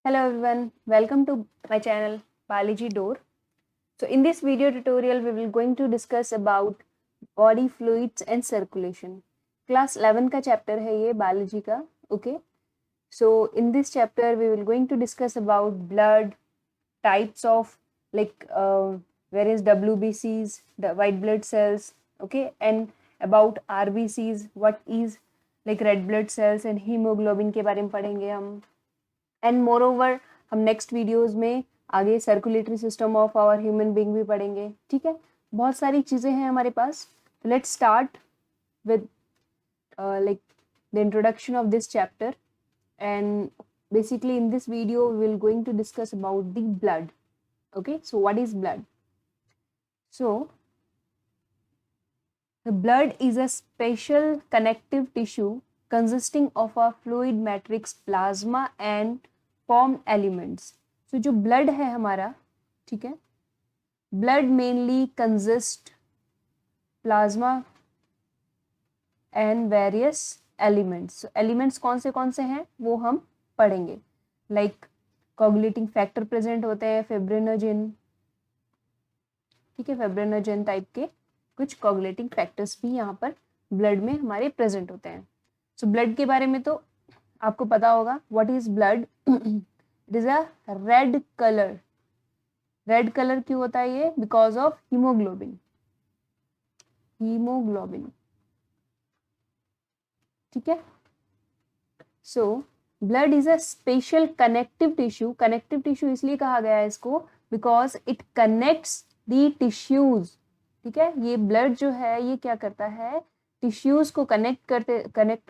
Hello everyone, welcome to my channel Biology Door. So in this video tutorial we will going to discuss about body fluids and circulation. Class 11 का chapter है ये biology का. Okay. So in this chapter we will going to discuss about blood, types of like various WBCs, the white blood cells, okay, and about RBCs, what is like red blood cells and hemoglobin के बारे में पढ़ेंगे हम. And moreover हम next videos में आगे circulatory system of our human being भी पढ़ेंगे. ठीक है, बहुत सारी चीज़ें हैं हमारे पास. Let's start with like the introduction of this chapter and basically in this video we will going to discuss about the blood. Okay, so what is blood? So the blood is a special connective tissue consisting of a fluid matrix, plasma and formed elements. So जो blood है हमारा, ठीक है, blood mainly consist plasma and various elements. So elements कौन से हैं वो हम पढ़ेंगे. Like coagulating factor present होते हैं, fibrinogen, ठीक है, fibrinogen टाइप के कुछ coagulating factors भी यहाँ पर ब्लड में हमारे प्रेजेंट होते हैं. सो ब्लड के बारे में तो आपको पता होगा. What is blood? It is a red colour. Red colour क्यों होता है ये? Because of haemoglobin. हीमोग्लोबिन, ठीक है. So blood is a special connective tissue. Connective tissue इसलिए कहा गया है इसको because it connects the tissues. ठीक है, ये ब्लड जो है ये क्या करता है? टिश्यूज को कनेक्ट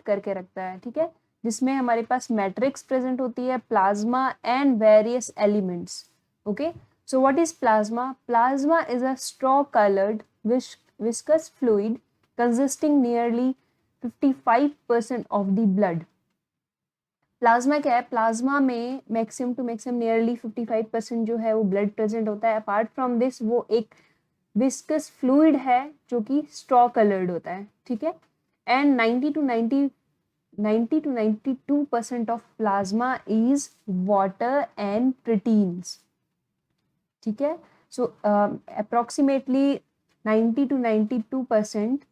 करके रखता है. ठीक है, जिसमें हमारे पास मैट्रिक्स प्रेजेंट होती है, plasma and various elements. Okay, so what is plasma? Plasma is a straw coloured viscous fluid consisting nearly 55% of the blood. Plasma क्या है? प्लाज्मा में मैक्सिमम टू मैक्सिमम नियरली 55% जो है वो ब्लड प्रेजेंट होता है. अपार्ट फ्रॉम दिस वो एक विस्कस फ्लूइड है जो कि स्ट्रॉ कलर्ड होता है. ठीक है, and 90 to 92% of plasma is water and proteins. ठीक है, सो अप्रोक्सीमेटली 90 to 92%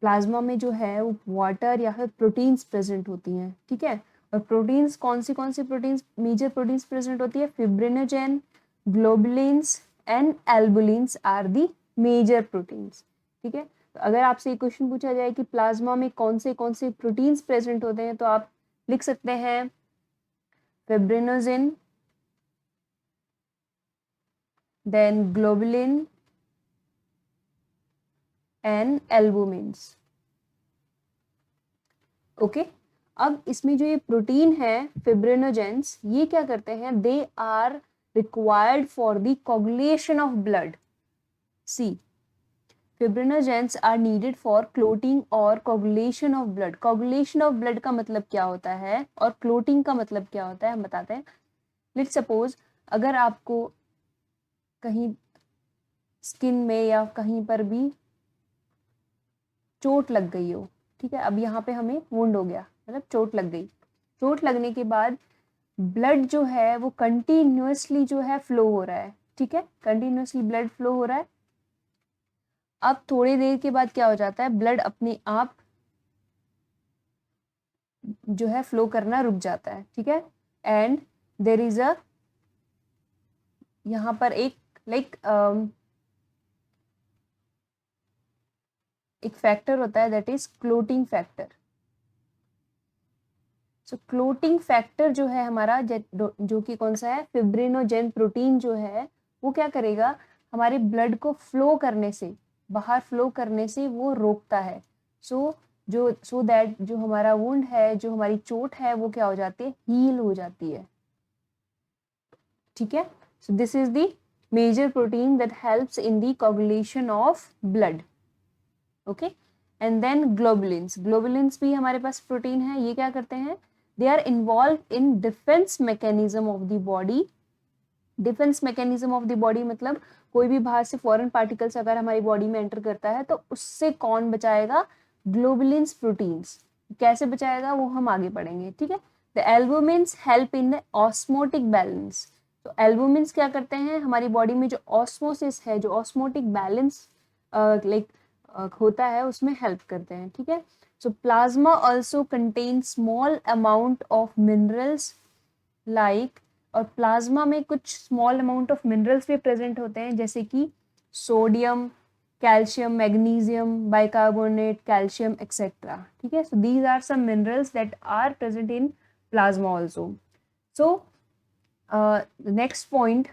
प्लाज्मा में जो है वो वाटर या फिर प्रोटीन्स प्रेजेंट होती हैं. ठीक है, और प्रोटीन्स कौन सी प्रोटीन्स, मेजर प्रोटीन्स प्रेजेंट होती है? Fibrinogen, globulins and albumins are the major proteins. ठीक है, तो अगर आपसे एक क्वेश्चन पूछा जाए कि प्लाज्मा में कौन से प्रोटीन्स प्रेजेंट होते हैं तो आप लिख सकते हैं fibrinogen, then globulin and albumins. Okay, अब इसमें जो ये प्रोटीन है फिब्रिनोजेंस, ये क्या करते हैं? They are required for the coagulation of blood. See, fibrinogens are needed for clotting or coagulation of blood. Coagulation of blood का मतलब क्या होता है और clotting का मतलब क्या होता है हम बताते हैं. Let's suppose अगर आपको कहीं स्किन में या कहीं पर भी चोट लग गई हो, ठीक है, अब यहाँ पे हमें वुंड हो गया, मतलब चोट लग गई. चोट लगने के बाद ब्लड जो है वो कंटिन्यूअसली जो है फ्लो हो रहा है. ठीक है, कंटिन्यूअसली ब्लड फ्लो हो रहा है. अब थोड़ी देर के बाद क्या हो जाता है? ब्लड अपने आप जो है फ्लो करना रुक जाता है. ठीक है, एंड देयर इज अ यहाँ पर एक एक फैक्टर होता है that is clotting factor. So clotting factor जो है हमारा जो कि कौन सा है? फिब्रिनोजेन प्रोटीन जो है वो क्या करेगा? हमारे ब्लड को फ्लो करने से, बाहर फ्लो करने से वो रोकता है. सो दैट जो हमारा वुंड है, जो हमारी चोट है वो क्या हो जाती है? हील हो जाती है. ठीक है, so this is the major protein that helps in the coagulation of blood. Okay, and then globulins. Globulins भी हमारे पास प्रोटीन है. ये क्या करते हैं? They are involved in defense mechanism of the body. Defense mechanism of the body मतलब कोई भी बाहर से फॉरेन पार्टिकल्स अगर हमारी बॉडी में एंटर करता है तो उससे कौन बचाएगा? Globulins proteins. कैसे बचाएगा वो हम आगे पढ़ेंगे. ठीक है, the albumins help in the osmotic balance. तो एल्बुमिन्स क्या करते हैं, हमारी बॉडी में जो ऑस्मोसिस है, जो ऑस्मोटिक बैलेंस होता है, उसमें हेल्प करते हैं, ठीक है। So plasma also contain small amount of minerals like, और प्लाज्मा में कुछ स्मॉल अमाउंट ऑफ मिनरल्स भी प्रेजेंट होते हैं, जैसे कि sodium, calcium, magnesium, bicarbonate, calcium etcetera, ठीक है। So these are some minerals that are present in plasma also. So next point,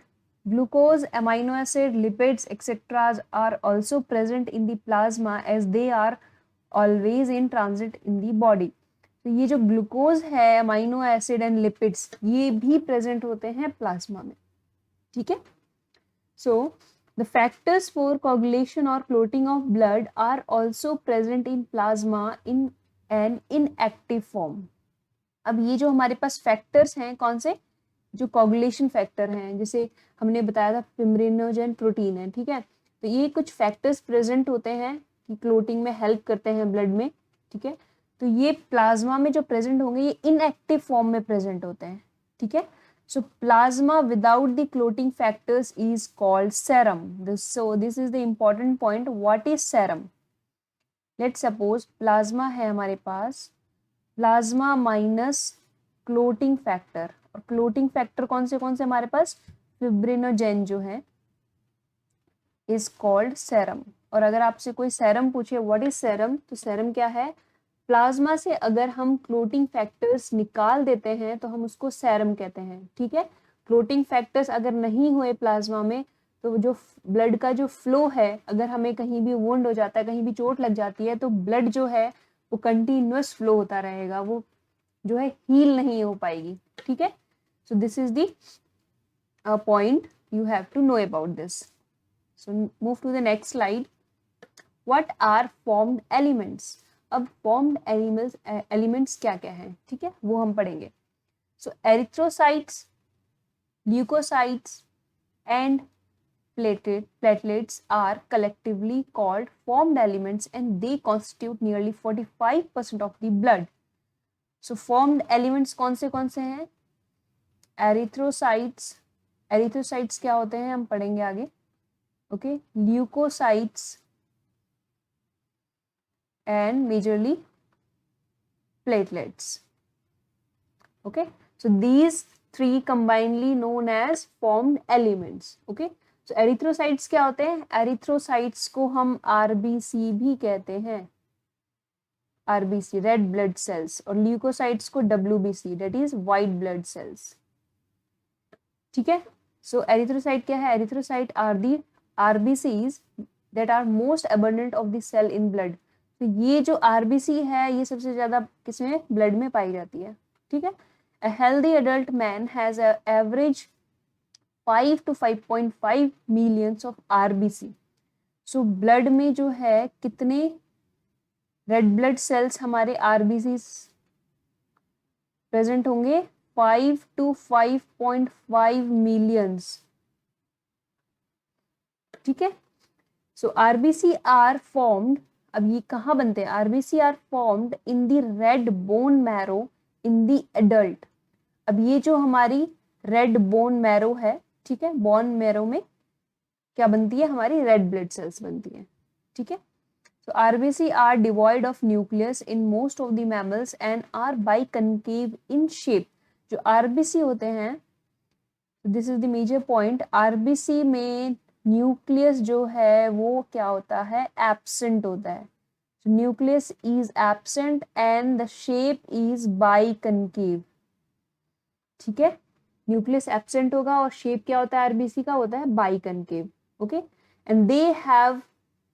glucose, amino acid, lipids, etc. are also present in the plasma as they are always in transit in the body. तो ये जो glucose है, amino acid and lipids, ये भी present होते हैं plasma में, ठीक है। So the factors for coagulation और clotting of blood are also present in plasma in an inactive form. अब ये जो हमारे पास फैक्टर्स हैं, कौन से, जो कोगुलेशन फैक्टर हैं, जैसे हमने बताया था फिब्रिनोजेन प्रोटीन है, ठीक है। तो ये कुछ फैक्टर्स प्रेजेंट होते हैं कि क्लोटिंग में हेल्प करते हैं ब्लड में, ठीक है। तो ये प्लाज्मा में जो प्रेजेंट होंगे, ये इनएक्टिव फॉर्म में प्रेजेंट होते हैं, ठीक है। So plasma without the clotting factors is called serum. So this is the important point, what is serum. Let's suppose plasma है हमारे पास, प्लाज्मा माइनस क्लोटिंग फैक्टर, और क्लोटिंग फैक्टर कौन से हमारे पास, फिब्रिनोजेन जो है, इज कॉल्ड सेरम। और अगर आपसे कोई सेरम पूछे व्हाट इज सेरम, तो सेरम क्या है, प्लाज्मा से अगर हम क्लोटिंग फैक्टर्स निकाल देते हैं तो हम उसको सेरम कहते हैं, ठीक है। क्लोटिंग फैक्टर्स अगर नहीं हुए प्लाज्मा में, तो जो ब्लड का जो फ्लो है, अगर हमें कहीं भी वुंड हो जाता है, कहीं भी चोट लग जाती है, तो ब्लड जो है वो कंटिन्यूअस फ्लो होता रहेगा, वो जो है हील नहीं हो पाएगी, ठीक है। So this is the point you have to know about this. So move to the next slide. What are formed elements? अब formed elements क्या क्या हैं, ठीक है, वो हम पढ़ेंगे. So erythrocytes, leukocytes and platelets are collectively called formed elements and they constitute nearly 45% of the blood. So formed elements कौन से हैं, एरिथ्रोसाइट्स, एरिथ्रोसाइट्स क्या होते हैं हम पढ़ेंगे आगे, okay, leukocytes and majorly platelets, okay. So these three combinedly known as formed elements, okay. So erythrocytes क्या होते हैं, एरिथ्रोसाइट्स को हम आरबीसी भी कहते हैं, आरबीसी रेड ब्लड सेल्स, और ल्यूकोसाइट्स को WBC that is white blood cells, ठीक है। सो एरिथ्रोसाइट क्या है, erythrocyte are the RBCs that are most abundant of the cell in blood. तो ये जो आरबीसी है, ये सबसे ज्यादा किसमें, ब्लड में पाई जाती है, ठीक है। A healthy adult man has average 5 to 5.5 millions of RBC. So blood में जो है कितने रेड ब्लड सेल्स हमारे आरबीसी प्रेजेंट होंगे, 5 to 5.5 मिलियंस, ठीक है। सो आरबीसी आर फॉर्म्ड, अब ये कहाँ बनते हैं, RBC are formed in the red bone marrow in the adult. अब ये जो हमारी रेड बोन मैरो है, ठीक है, बोन मैरो में क्या बनती है, हमारी रेड ब्लड सेल्स बनती है, ठीक है। So RBC are devoid of nucleus in most of the mammals and are biconcave in shape. जो RBC होते हैं, this is the major point, RBC में न्यूक्लियस जो है वो क्या होता है, एब्सेंट होता है. Nucleus is absent and the shape is biconcave. ठीक है, न्यूक्लियस एब्सेंट होगा और शेप क्या होता है आरबीसी का, होता है biconcave. Okay, and they have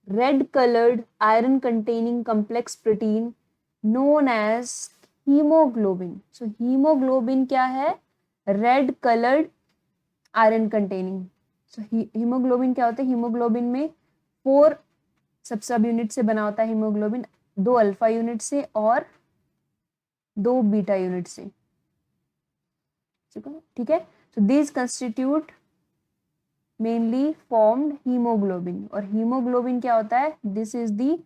red colored iron containing complex protein known as hemoglobin. So hemoglobin क्या है, red colored iron containing. So hemoglobin क्या होता है, hemoglobin में 4 सब यूनिट से बना होता है hemoglobin, 2 अल्फा यूनिट से और 2 बीटा यूनिट से. ठीक है, so these constitute mainly formed haemoglobin. और हीमोग्लोबिन क्या होता है, this is the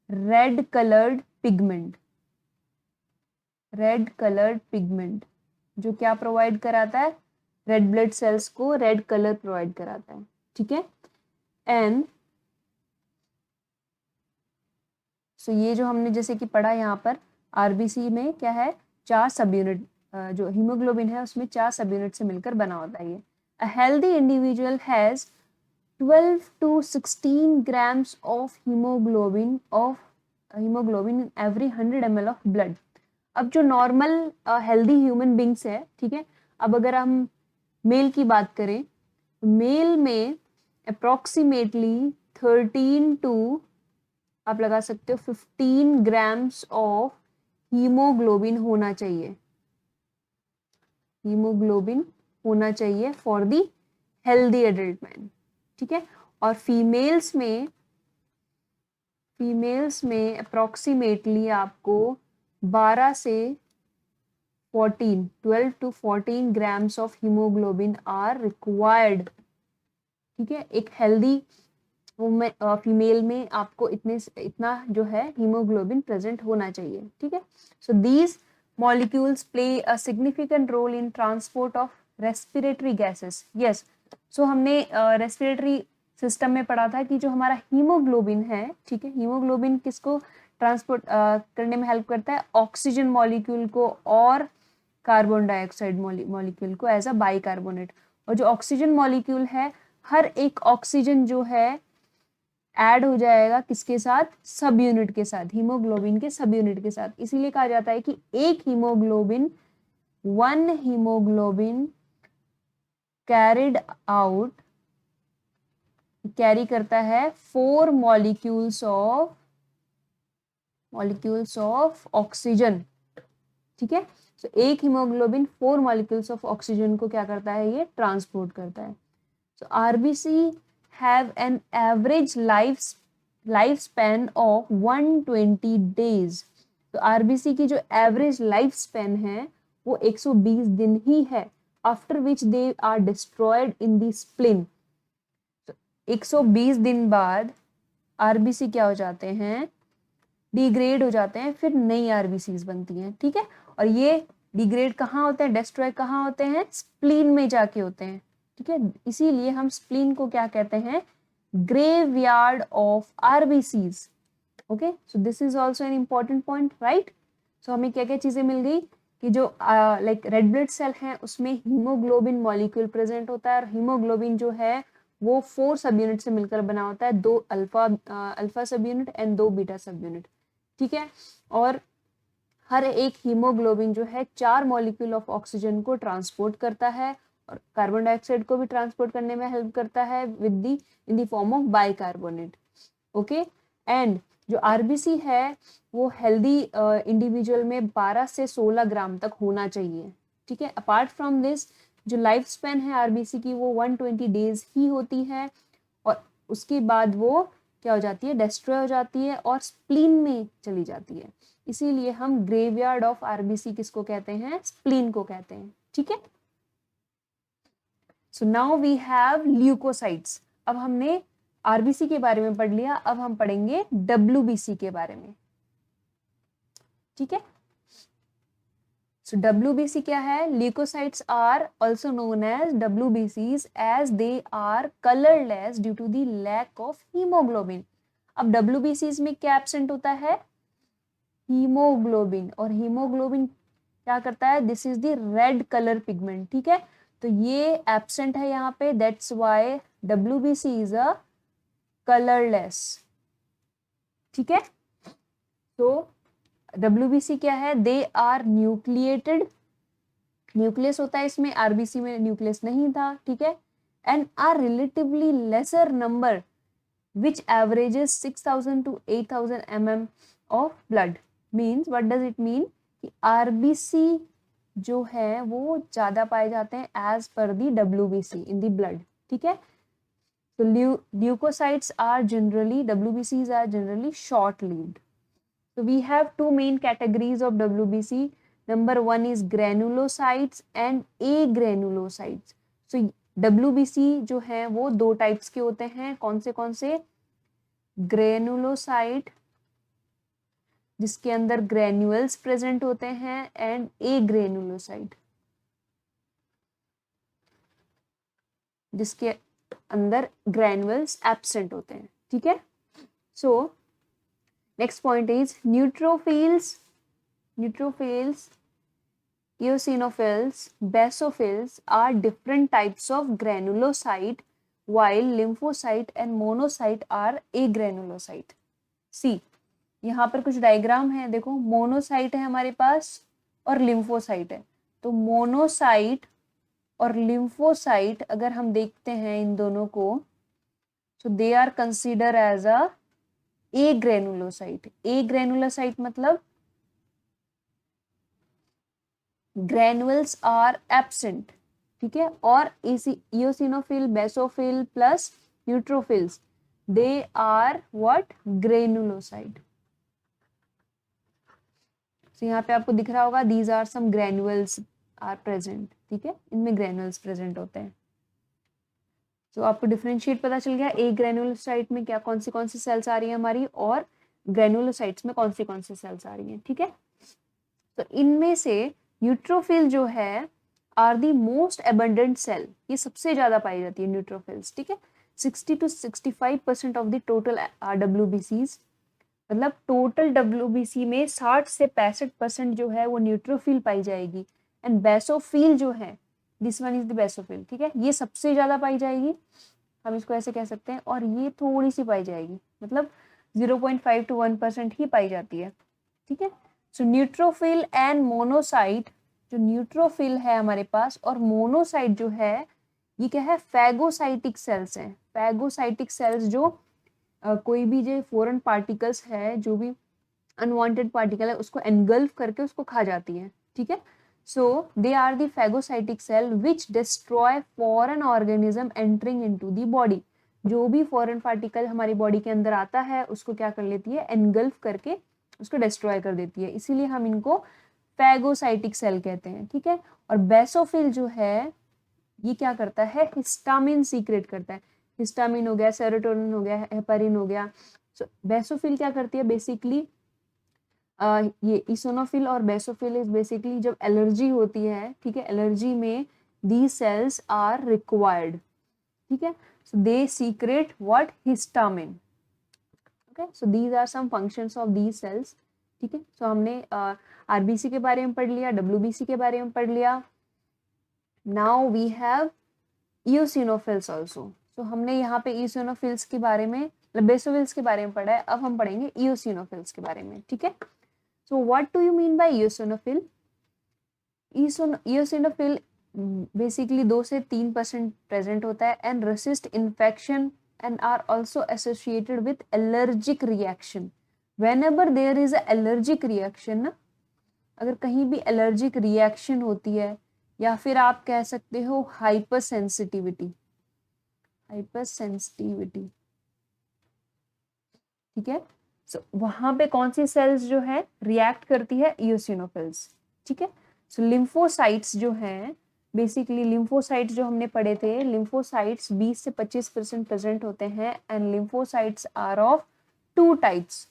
red coloured pigment. Red coloured pigment, जो क्या प्रोवाइड कराता है, रेड ब्लड सेल्स को रेड कलर प्रोवाइड कराता है, ठीक है। एंड सो ये जो हमने जैसे कि पढ़ा यहाँ पर आरबीसी में क्या है, 4 सब यूनिट, जो हीमोग्लोबिन है उसमें 4 सब यूनिट से मिलकर बना होता है ये। A healthy individual has 12 to 16 grams of hemoglobin in every 100 ml of blood। अब जो नॉर्मल हेल्दी ह्यूमन बींग्स है, ठीक है, अब अगर हम मेल की बात करें, मेल में अप्रोक्सीमेटली 13 टू आप लगा सकते हो 15 ग्राम्स ऑफ हीमोग्लोबिन होना चाहिए, हीमोग्लोबिन होना चाहिए for the healthy adult man, ठीक है। और फीमेल्स में अप्रोक्सीमेटली आपको 12 से 12 to 14 grams of haemoglobin are required, ठीक है। एक हेल्दी फीमेल में आपको इतना जो है हीमोग्लोबिन प्रेजेंट होना चाहिए, ठीक है। So these molecules play a significant role in transport of respiratory gases. Yes, so हमने रेस्पिरेटरी सिस्टम में पढ़ा था कि जो हमारा हीमोग्लोबिन है, ठीक है, हीमोग्लोबिन किसको ट्रांसपोर्ट करने में हेल्प करता है, ऑक्सीजन मॉलिक्यूल को और कार्बन डाइऑक्साइड मॉलिक्यूल को एज अ बाइकार्बोनेट। और जो ऑक्सीजन मॉलिक्यूल है, हर एक ऑक्सीजन जो है ऐड हो जाएगा किसके साथ, सब यूनिट के साथ, हीमोग्लोबिन के सब यूनिट के साथ। इसीलिए कहा जाता है कि एक हीमोग्लोबिन, वन हीमोग्लोबिन कैरी करता है 4 मॉलिक्यूल्स ऑफ ऑक्सीजन, ठीक है। तो एक हीमोग्लोबिन 4 मॉलिक्यूल्स ऑफ ऑक्सीजन को क्या करता है, ये ट्रांसपोर्ट करता है। So RBC have an average lifespan of 120 days। तो आरबीसी की जो एवरेज लाइफ स्पैन है वो 120 दिन ही है, after which they are destroyed in the spleen. 120 दिन बाद आरबीसी क्या हो जाते हैं, डिग्रेड हो जाते हैं, फिर नई आरबीसीज बनती हैं, ठीक है। और ये डिग्रेड कहाँ होते हैं, डिस्ट्रॉय कहाँ होते हैं, स्प्लीन में जाके होते हैं, ठीक है। इसीलिए हम स्प्लीन को क्या कहते हैं, graveyard of RBCs. Okay, so this is also an important point, right. So हमें क्या क्या चीजें मिल गई कि जो लाइक रेड ब्लड सेल है उसमें हीमोग्लोबिन मॉलिक्यूल प्रेजेंट होता है, और हीमोग्लोबिन जो है वो 4 सब यूनिट से मिलकर बना होता है, 2 अल्फा सब यूनिट एंड 2 बीटा सब यूनिट, ठीक है। और हर एक हीमोग्लोबिन जो है 4 मॉलिक्यूल ऑफ ऑक्सीजन को ट्रांसपोर्ट करता है, और कार्बन डाइऑक्साइड को भी ट्रांसपोर्ट करने में हेल्प करता है in the form of bicarbonate. Okay, and जो आरबीसी है वो हेल्दी इंडिविजुअल में 12 से 16 ग्राम तक होना चाहिए, ठीक है। अपार्ट फ्रॉम दिस, जो लाइफ स्पैन है आरबीसी की वो 120 डेज ही होती है, और उसके बाद वो क्या हो जाती है, डिस्ट्रॉय हो जाती है और स्प्लीन में चली जाती है। इसीलिए हम ग्रेवयार्ड ऑफ आरबीसी किसको कहते हैं, स्प्लीन को कहते हैं, ठीक है। So now we have leukocytes. अब हमने आरबीसी के बारे में पढ़ लिया, अब हम पढ़ेंगे डब्ल्यूबीसी के बारे में, ठीक है। सो डब्ल्यूबीसी क्या है, leucocytes are also known as डब्ल्यूबीसीज as they are colourless due to the lack of haemoglobin. अब डब्ल्यूबीसीज में क्या एब्सेंट होता है, हीमोग्लोबिन, और हीमोग्लोबिन क्या करता है, this is the red colour pigment, ठीक है। तो ये एब्सेंट है यहाँ पे, that's why WBC is a colourless, ठीक है। तो डब्ल्यूबीसी क्या है, दे आर न्यूक्लिएटेड, न्यूक्लियस होता है इसमें, आरबीसी में न्यूक्लियस नहीं था, ठीक है। And are relatively lesser number which averages 6000 to 8000 mm of blood। means what does it mean कि RBC जो है वो ज्यादा पाए जाते हैं as per the WBC in the blood, ठीक है। so leukocytes are generally, WBCs are generally short lived। so we have two main categories of WBC। number one is granulocytes and agranulocytes। so WBC जो है वो 2 types के होते हैं, कौन से, ग्रेनुलोसाइट जिसके अंदर ग्रेन्यूल्स प्रेजेंट होते हैं एंड ए ग्रेनुलोसाइट जिसके अंदर ग्रेन्यूल्स एब्सेंट होते हैं, ठीक है। सो next point is neutrophils, eosinophils, basophils are different types of granulocyte while lymphocyte and monocyte are agranulocyte. See, यहाँ पर कुछ डायग्राम है, देखो मोनोसाइट है हमारे पास और लिम्फोसाइट है। तो मोनोसाइट और लिम्फोसाइट अगर हम देखते हैं इन दोनों को, so they are considered as a agranulocyte. agranulocyte मतलब ग्रेनुअल्स आर एब्सेंट, ठीक है। और eosinophil, basophil plus neutrophils they are what, granulocyte. तो यहाँ पे आपको दिख रहा होगा these are some granules are present, ठीक है, इनमें ग्रेनुअल्स प्रेजेंट होते हैं। तो आपको डिफरेंशिएट पता चल गया ए ग्रेनुलोसाइट में क्या कौन सी सेल्स आ रही है हमारी और ग्रेनुलोसाइट्स में कौन सी सेल्स आ रही हैं, ठीक है। तो इनमें से न्यूट्रोफिल जो है are the most abundant cell, ये सबसे ज्यादा पाई जाती है न्यूट्रोफिल्स, ठीक है। 60 to 65% of the total WBCs, मतलब टोटल WBC में 60 से 65% जो है वो न्यूट्रोफिल पाई जाएगी। एंड बेसोफिल जो है, this one is the basophil, ठीक है, ये सबसे ज्यादा पाई जाएगी, हम इसको ऐसे कह सकते हैं। और ये थोड़ी सी पाई जाएगी, मतलब 0.5 to 1% ही पाई जाती है, ठीक है। सो न्यूट्रोफिल एंड मोनोसाइट, जो न्यूट्रोफिल है हमारे पास और मोनोसाइट जो है ये क्या है, फैगोसाइटिक सेल्स हैं। फैगोसाइटिक सेल्स जो कोई भी जो फॉरेन पार्टिकल्स है, जो भी अनवांटेड पार्टिकल है उसको एनगल्फ करके उसको खा जाती है, ठीक है। So they are the phagocytic cell which destroy foreign organism entering into the body. जो भी फॉरेन पार्टिकल हमारी बॉडी के अंदर आता है उसको क्या कर लेती है, एनगल्फ करके उसको डिस्ट्रॉय कर देती है, इसीलिए हम इनको फैगोसाइटिक सेल कहते हैं, ठीक है। और बेसोफिल जो है ये क्या करता है, हिस्टामिन सीक्रेट करता है। हिस्टामिन हो गया, सेरोटोनिन हो गया, हेपारिन हो गया। सो बेसोफिल क्या करती है बेसिकली, ये इसोनोफिल और बेसोफिल इज बेसिकली जब एलर्जी होती है, ठीक है, एलर्जी में दी सेल्स आर रिक्वायर्ड, ठीक है। So they secrete what, histamine, okay. So these are some functions of these cells, ठीक है। सो हमने आरबीसी के बारे में पढ़ लिया, डब्ल्यूबीसी के बारे में पढ़ लिया। Now we have eosinophils also. So हमने यहाँ पे इओसिनोफिल्स के बारे में, बेसोफिल्स के बारे में पढ़ा है, अब हम पढ़ेंगे इओसिनोफिल्स के बारे में, ठीक है। So what do you mean by eosinophil? Eosinophil basically 2 से 3% प्रेजेंट होता है and resist infection and are also associated with allergic reaction. Whenever there is a allergic reaction ना, अगर कहीं भी allergic reaction होती है या फिर आप कह सकते हो hypersensitivity, ठीक है। सो वहां पे कौन सी सेल्स जो है रिएक्ट करती है, इओसिनोफिल्स, ठीक है। सो लिम्फोसाइट्स जो हैं, बेसिकली लिम्फोसाइट्स जो हमने पढ़े थे, लिम्फोसाइट्स 20 से 25% प्रेजेंट होते हैं and lymphocytes are of 2 types.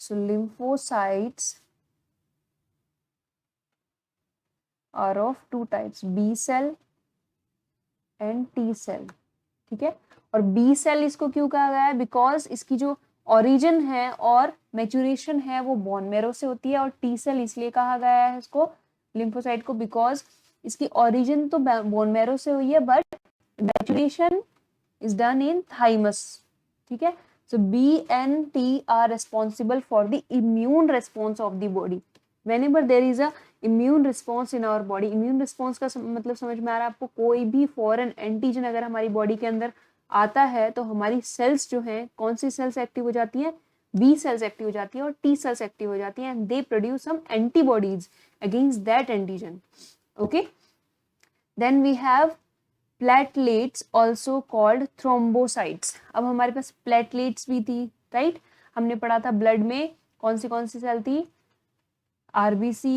So lymphocytes are of 2 types, B cell and T cell, ठीक है। और बी सेल इसको क्यों कहा गया है, बिकॉज इसकी जो ओरिजिन है और मैच्योरेशन है वो बोन मैरो से होती है। और टी सेल इसलिए कहा गया है इसको, लिम्फोसाइट को, बिकॉज इसकी ओरिजिन तो बोन मैरो से हुई है but maturation is done in thymus, ठीक है। So B and T are responsible for the immune response of the body. whenever there is a immune response in our body, immune response का मतलब समझ में आ रहा है आपको, कोई भी फॉरेन एंटीजन अगर हमारी बॉडी के अंदर आता है तो हमारी सेल्स जो हैं, कौन सी सेल्स एक्टिव हो जाती हैं, बी सेल्स एक्टिव हो जाती है और टी सेल्स एक्टिव हो जाती हैं and they produce some antibodies against that antigen, okay. Then we have platelets also called thrombocytes. अब हमारे पास प्लेटलेट्स भी थी, राइट। हमने पढ़ा था ब्लड में कौन सी सेल थी, RBC,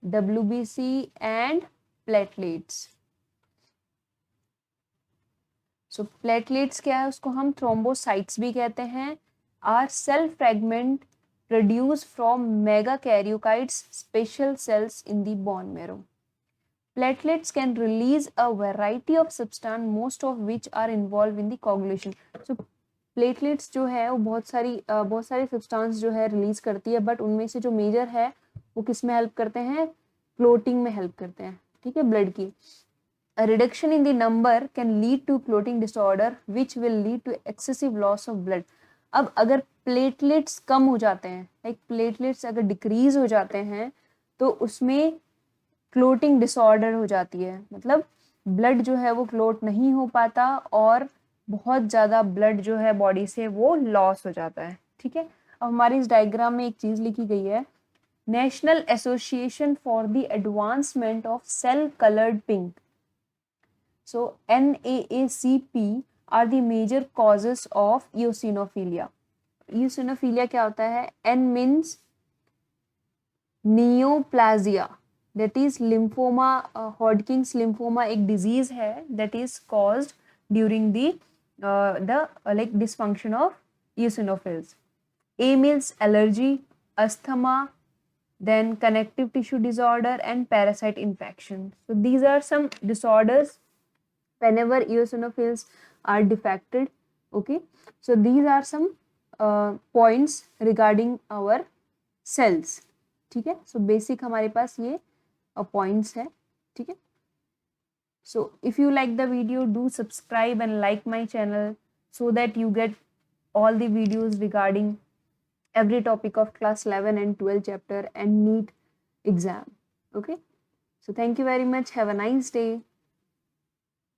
WBC and platelets. So platelets क्या है, उसको हम थ्रोम्बोसाइट्स भी कहते हैं, are cell fragment produced from megakaryocytes, special cells in the bone marrow. Platelets can release a variety of substance, most of which are involved in the coagulation. So platelets जो है वो बहुत सारी सब्सटेंस जो है रिलीज करती है, but उनमें से जो मेजर है वो किस में हेल्प करते हैं, क्लोटिंग में हेल्प करते हैं, ठीक है, ब्लड की. A reduction in the number can lead to clotting disorder which will lead to excessive loss of blood. अब अगर प्लेटलेट्स कम हो जाते हैं, लाइक प्लेटलेट्स अगर डिक्रीज हो जाते हैं तो उसमें क्लोटिंग डिसऑर्डर हो जाती है, मतलब ब्लड जो है वो क्लोट नहीं हो पाता और बहुत ज़्यादा ब्लड जो है बॉडी से वो लॉस हो जाता है, ठीक है. अब हमारी इस डायग्राम में एक चीज़ लिखी गई है, National Association for the Advancement of cell coloured pink. So NAACP are the major causes of eosinophilia. Eosinophilia क्या होता है? N means neoplasia, that is lymphoma, Hodgkin's lymphoma एक disease है that is caused during the like dysfunction of eosinophils. A means allergy, asthma, then connective tissue disorder and parasite infection. So these are some disorders whenever eosinophils are defected. Okay, so these are some points regarding our cells. ठीक है, so basic हमारे पास ये points है, ठीक है. So if you like the video, do subscribe and like my channel so that you get all the videos regarding every topic of class 11 and 12 chapter and NEET exam. Okay, so thank you very much. Have a nice day.